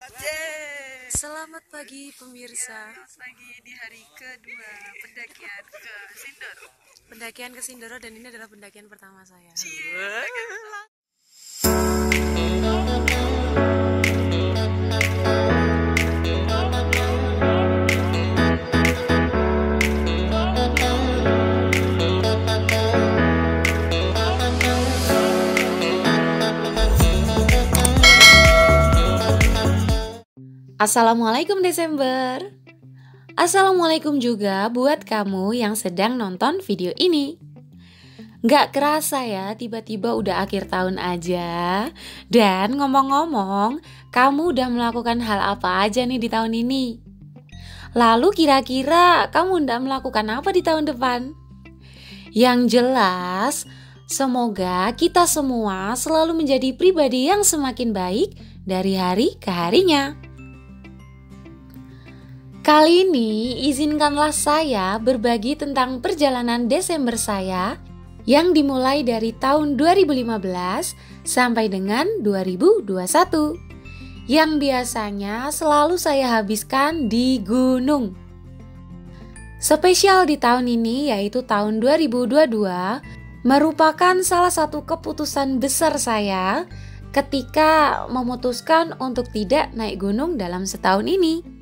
Yeay. Selamat pagi pemirsa. Selamat pagi di hari kedua pendakian ke Sindoro. Pendakian ke Sindoro dan ini adalah pendakian pertama saya. Assalamualaikum Desember. Assalamualaikum juga buat kamu yang sedang nonton video ini. Gak kerasa ya, tiba-tiba udah akhir tahun aja. Dan ngomong-ngomong, kamu udah melakukan hal apa aja nih di tahun ini? Lalu kira-kira kamu udah melakukan apa di tahun depan? Yang jelas, semoga kita semua selalu menjadi pribadi yang semakin baik dari hari ke harinya. Kali ini izinkanlah saya berbagi tentang perjalanan Desember saya yang dimulai dari tahun 2015 sampai dengan 2021 yang biasanya selalu saya habiskan di gunung. Spesial di tahun ini yaitu tahun 2022 merupakan salah satu keputusan besar saya ketika memutuskan untuk tidak naik gunung dalam setahun ini.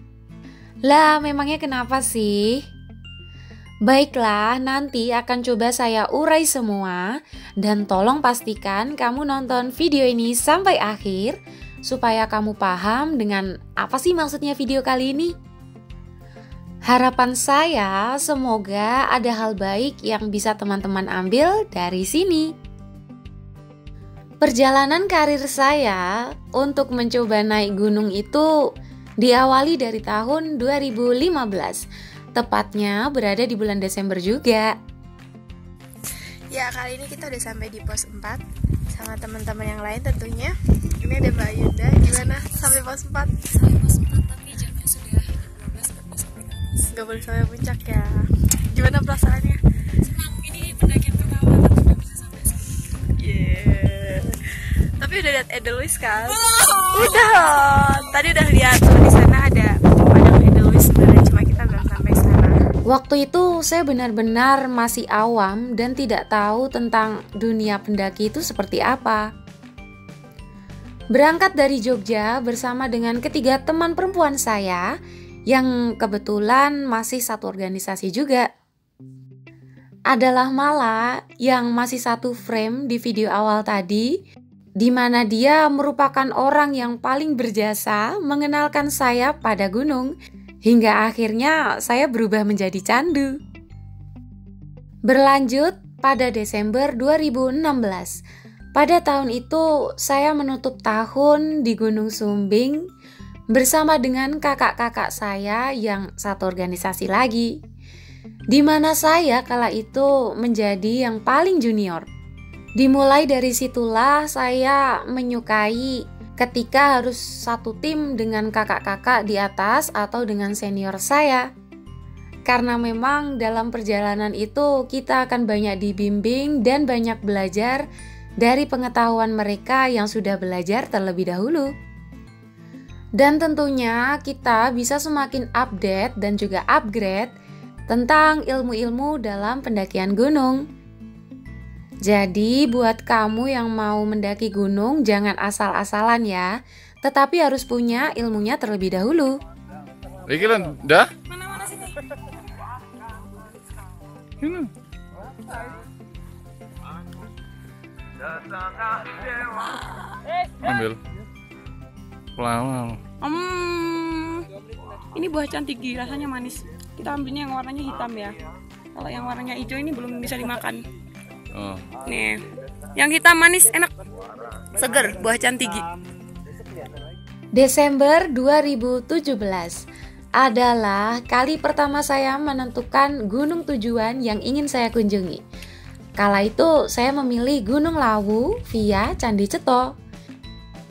Lah, memangnya kenapa sih? Baiklah, nanti akan coba saya urai semua dan tolong pastikan kamu nonton video ini sampai akhir supaya kamu paham dengan apa sih maksudnya video kali ini. Harapan saya semoga ada hal baik yang bisa teman-teman ambil dari sini. Perjalanan karir saya untuk mencoba naik gunung itu diawali dari tahun 2015, tepatnya berada di bulan Desember juga. Ya, kali ini kita udah sampai di pos 4 sama teman-teman yang lain tentunya. Ini ada Mbak Yunda, gimana sampai pos 4? Sampai pos 4 tapi jamnya sudah 12, Gak boleh sampai puncak ya. Gimana perasaannya? Senang, ini pendakian pertama tapi sudah bisa sampai sini. Yeah. Tapi udah lihat Edelweiss kan? Udah loh. Tadi udah lihat tuh di sana ada padang Edelweiss sebenarnya, cuma kita belum sampai sana. Waktu itu saya benar-benar masih awam dan tidak tahu tentang dunia pendaki itu seperti apa. Berangkat dari Jogja bersama dengan ketiga teman perempuan saya yang kebetulan masih satu organisasi juga. Adalah Mala yang masih satu frame di video awal tadi, di mana dia merupakan orang yang paling berjasa mengenalkan saya pada gunung, hingga akhirnya saya berubah menjadi candu. Berlanjut pada Desember 2016, pada tahun itu saya menutup tahun di Gunung Sumbing bersama dengan kakak-kakak saya yang satu organisasi lagi, di mana saya kala itu menjadi yang paling junior. Dimulai dari situlah saya menyukai ketika harus satu tim dengan kakak-kakak di atas atau dengan senior saya. Karena memang dalam perjalanan itu kita akan banyak dibimbing dan banyak belajar dari pengetahuan mereka yang sudah belajar terlebih dahulu. Dan tentunya kita bisa semakin update dan juga upgrade tentang ilmu-ilmu dalam pendakian gunung. Jadi buat kamu yang mau mendaki gunung jangan asal-asalan ya, tetapi harus punya ilmunya terlebih dahulu. Iki lan, dah? Mana-mana sini. Ini. Ambil. Pelawal. Ini buah cantigi, rasanya manis. Kita ambilnya yang warnanya hitam ya. Kalau yang warnanya hijau ini belum bisa dimakan. Oh. Nih, yang hitam manis enak, seger, buah cantigi. Desember 2017 adalah kali pertama saya menentukan gunung tujuan yang ingin saya kunjungi. Kala itu saya memilih Gunung Lawu via Candi Ceto,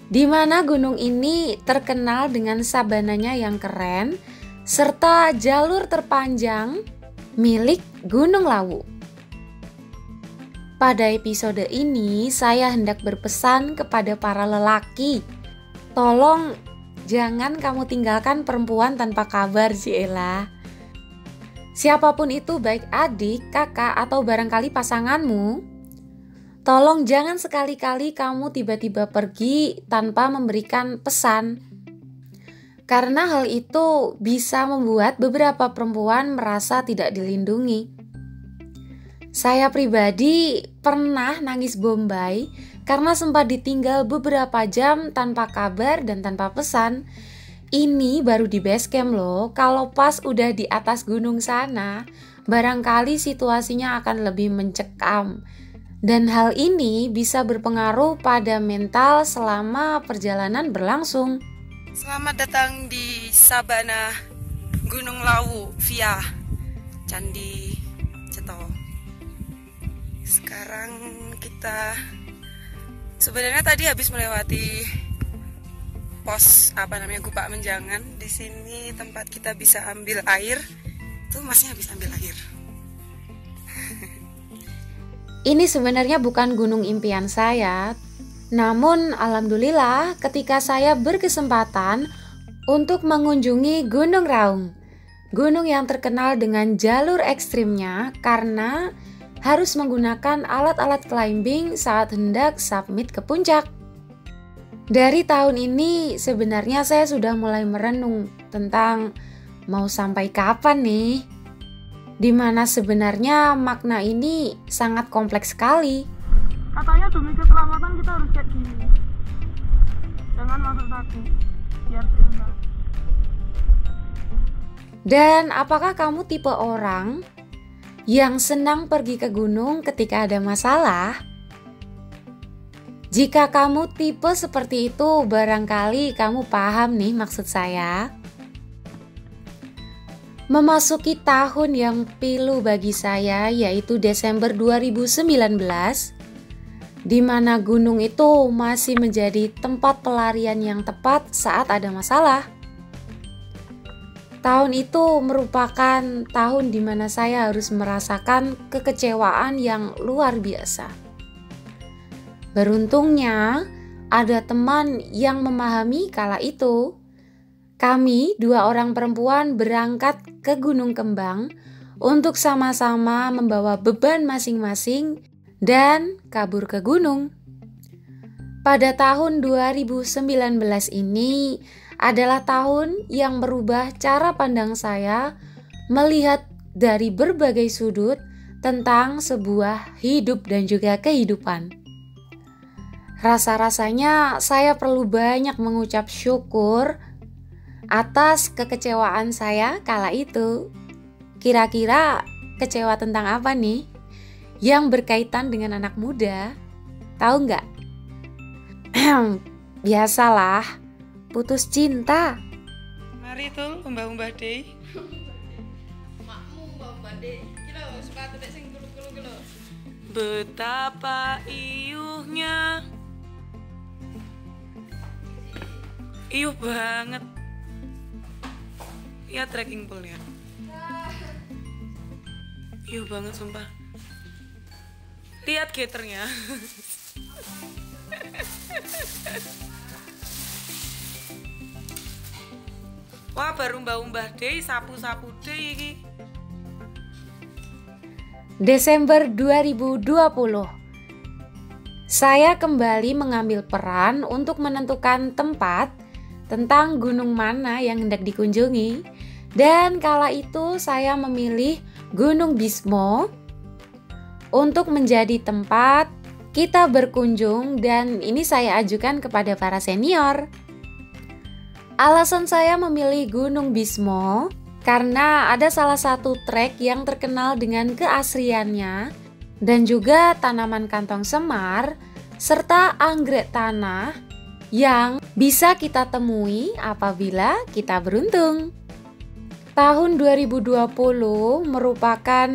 di mana gunung ini terkenal dengan sabananya yang keren serta jalur terpanjang milik Gunung Lawu. Pada episode ini saya hendak berpesan kepada para lelaki, tolong jangan kamu tinggalkan perempuan tanpa kabar, Ciela. Siapapun itu, baik adik, kakak, atau barangkali pasanganmu, tolong jangan sekali-kali kamu tiba-tiba pergi tanpa memberikan pesan. Karena hal itu bisa membuat beberapa perempuan merasa tidak dilindungi. Saya pribadi pernah nangis bombay karena sempat ditinggal beberapa jam tanpa kabar dan tanpa pesan. Ini baru di base camp loh. Kalau pas udah di atas gunung sana, barangkali situasinya akan lebih mencekam. Dan hal ini bisa berpengaruh pada mental selama perjalanan berlangsung. Selamat datang di Sabana Gunung Lawu via Candi Ceto. Sekarang kita sebenarnya tadi habis melewati pos Gupak Menjangan. Di sini tempat kita bisa ambil air. Tuh masnya habis ambil air. Ini sebenarnya bukan gunung impian saya. Namun alhamdulillah ketika saya berkesempatan untuk mengunjungi Gunung Raung. Gunung yang terkenal dengan jalur ekstrimnya karena harus menggunakan alat-alat climbing saat hendak submit ke puncak. Dari tahun ini sebenarnya saya sudah mulai merenung tentang mau sampai kapan nih, dimana sebenarnya makna ini sangat kompleks sekali. Katanya demi keselamatan kita harus kayak gini. Jangan masuk kaki, biar seimbang. Dan apakah kamu tipe orang yang senang pergi ke gunung ketika ada masalah? Jika kamu tipe seperti itu, barangkali kamu paham nih maksud saya. Memasuki tahun yang pilu bagi saya, yaitu Desember 2019, di mana gunung itu masih menjadi tempat pelarian yang tepat saat ada masalah. Tahun itu merupakan tahun di mana saya harus merasakan kekecewaan yang luar biasa. Beruntungnya, ada teman yang memahami kala itu. Kami, 2 orang perempuan, berangkat ke Gunung Kembang untuk sama-sama membawa beban masing-masing dan kabur ke gunung. Pada tahun 2019 ini adalah tahun yang merubah cara pandang saya melihat dari berbagai sudut tentang sebuah hidup dan juga kehidupan. Rasa-rasanya saya perlu banyak mengucap syukur atas kekecewaan saya kala itu. Kira-kira kecewa tentang apa nih? Yang berkaitan dengan anak muda. Tahu nggak? Biasalah, putus cinta. Mari tuh umbah-umbah deh. Makmu mbak deh. Kilo sepatu dek sing gulu-gulu kilo. Betapa iuhnya. Iuh banget. Ya trekking poolnya. Iuh banget sumpah. Lihat gatornya. Wah baru mbah-mbah deh, sapu-sapu deh iki. Desember 2020. Saya kembali mengambil peran untuk menentukan tempat tentang gunung mana yang hendak dikunjungi. Dan kala itu saya memilih Gunung Bismo untuk menjadi tempat kita berkunjung, dan ini saya ajukan kepada para senior. Alasan saya memilih Gunung Bismo karena ada salah satu trek yang terkenal dengan keasriannya dan juga tanaman kantong semar serta anggrek tanah yang bisa kita temui apabila kita beruntung. Tahun 2020 merupakan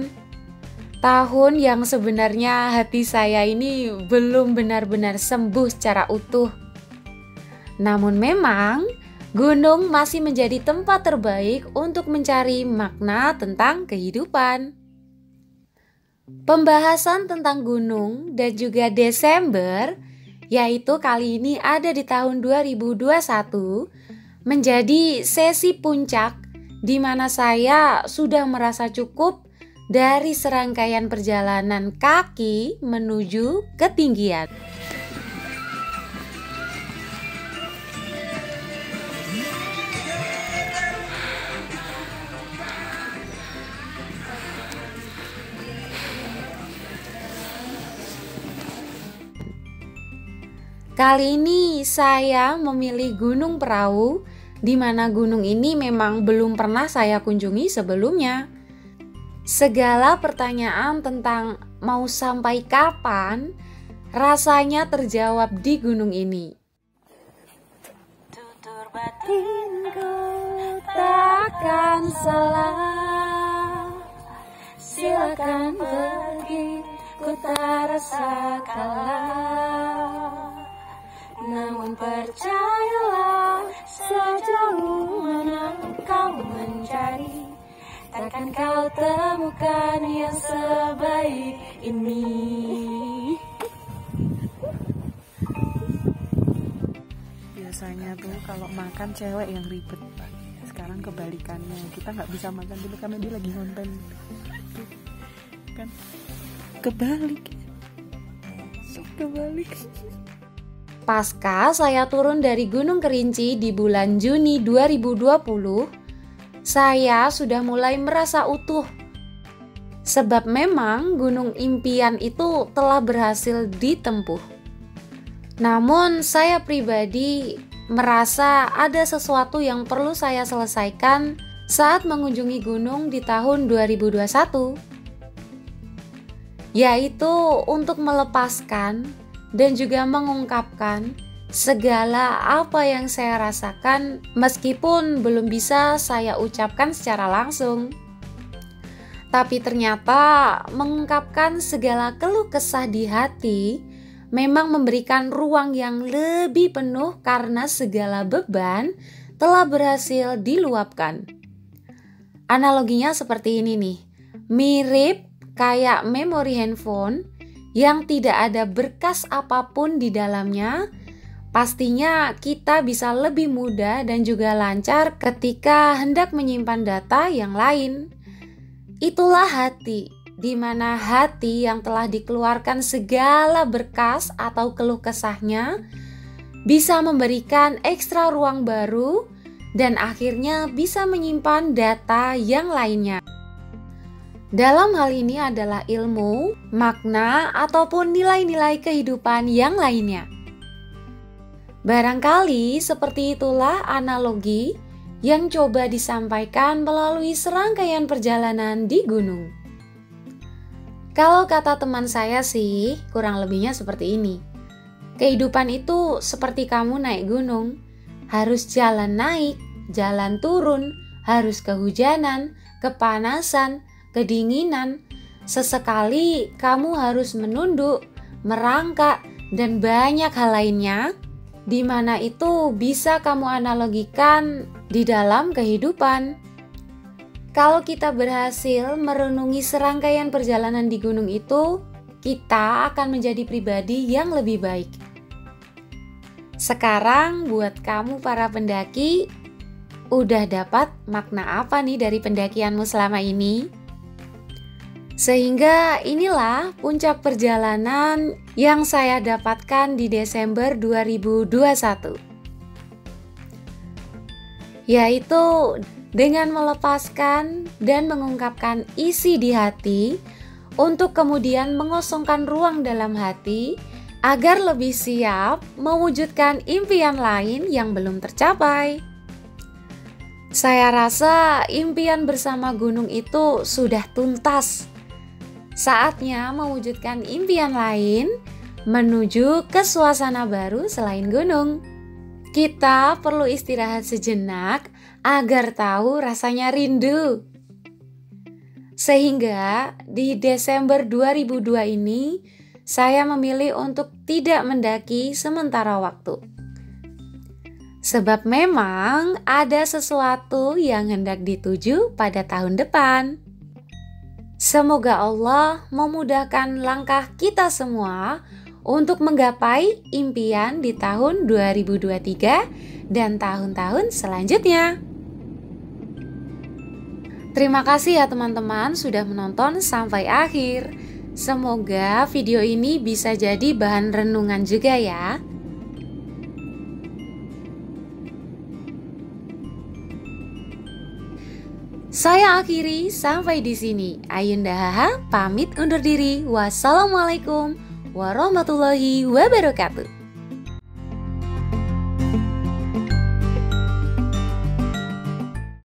tahun yang sebenarnya hati saya ini belum benar-benar sembuh secara utuh. Namun memang gunung masih menjadi tempat terbaik untuk mencari makna tentang kehidupan. Pembahasan tentang gunung dan juga Desember, yaitu kali ini ada di tahun 2021, menjadi sesi puncak di mana saya sudah merasa cukup dari serangkaian perjalanan kaki menuju ketinggian. Kali ini saya memilih Gunung Perahu, di mana gunung ini memang belum pernah saya kunjungi sebelumnya. Segala pertanyaan tentang mau sampai kapan rasanya terjawab di gunung ini. Tutur batinku takkan salah, silakan pergi, ku tak rasa kalah. Namun percayalah, sejauh mana kau mencari, takkan kau temukan yang sebaik ini. Biasanya tuh kalau makan cewek yang ribet, sekarang kebalikannya, kita nggak bisa makan dulu karena dia lagi ngonten kan, kebalik. Pasca saya turun dari Gunung Kerinci di bulan Juni 2020, saya sudah mulai merasa utuh. Sebab memang gunung impian itu telah berhasil ditempuh. Namun saya pribadi merasa ada sesuatu yang perlu saya selesaikan saat mengunjungi gunung di tahun 2021. Yaitu untuk melepaskan dan juga mengungkapkan segala apa yang saya rasakan meskipun belum bisa saya ucapkan secara langsung. Tapi ternyata mengungkapkan segala keluh kesah di hati memang memberikan ruang yang lebih penuh karena segala beban telah berhasil diluapkan. Analoginya seperti ini nih, mirip kayak memori handphone yang tidak ada berkas apapun di dalamnya. Pastinya kita bisa lebih mudah dan juga lancar ketika hendak menyimpan data yang lain. Itulah hati, di mana hati yang telah dikeluarkan segala berkas atau keluh kesahnya bisa memberikan ekstra ruang baru dan akhirnya bisa menyimpan data yang lainnya. Dalam hal ini adalah ilmu, makna, ataupun nilai-nilai kehidupan yang lainnya. Barangkali seperti itulah analogi yang coba disampaikan melalui serangkaian perjalanan di gunung. Kalau kata teman saya sih, kurang lebihnya seperti ini. Kehidupan itu seperti kamu naik gunung, harus jalan naik, jalan turun, harus kehujanan, kepanasan, kedinginan, sesekali kamu harus menunduk, merangkak, dan banyak hal lainnya, di mana itu bisa kamu analogikan di dalam kehidupan. Kalau kita berhasil merenungi serangkaian perjalanan di gunung itu, kita akan menjadi pribadi yang lebih baik. Sekarang buat kamu para pendaki, udah dapat makna apa nih dari pendakianmu selama ini? Sehingga inilah puncak perjalanan yang saya dapatkan di Desember 2021. Yaitu dengan melepaskan dan mengungkapkan isi di hati untuk kemudian mengosongkan ruang dalam hati agar lebih siap mewujudkan impian lain yang belum tercapai. Saya rasa impian bersama gunung itu sudah tuntas. Saatnya mewujudkan impian lain menuju ke suasana baru selain gunung. Kita perlu istirahat sejenak agar tahu rasanya rindu. Sehingga di Desember 2002 ini saya memilih untuk tidak mendaki sementara waktu. Sebab memang ada sesuatu yang hendak dituju pada tahun depan. Semoga Allah memudahkan langkah kita semua untuk menggapai impian di tahun 2023 dan tahun-tahun selanjutnya. Terima kasih ya teman-teman sudah menonton sampai akhir. Semoga video ini bisa jadi bahan renungan juga ya. Saya akhiri sampai di sini. Ayunda Haha pamit undur diri. Wassalamualaikum warahmatullahi wabarakatuh.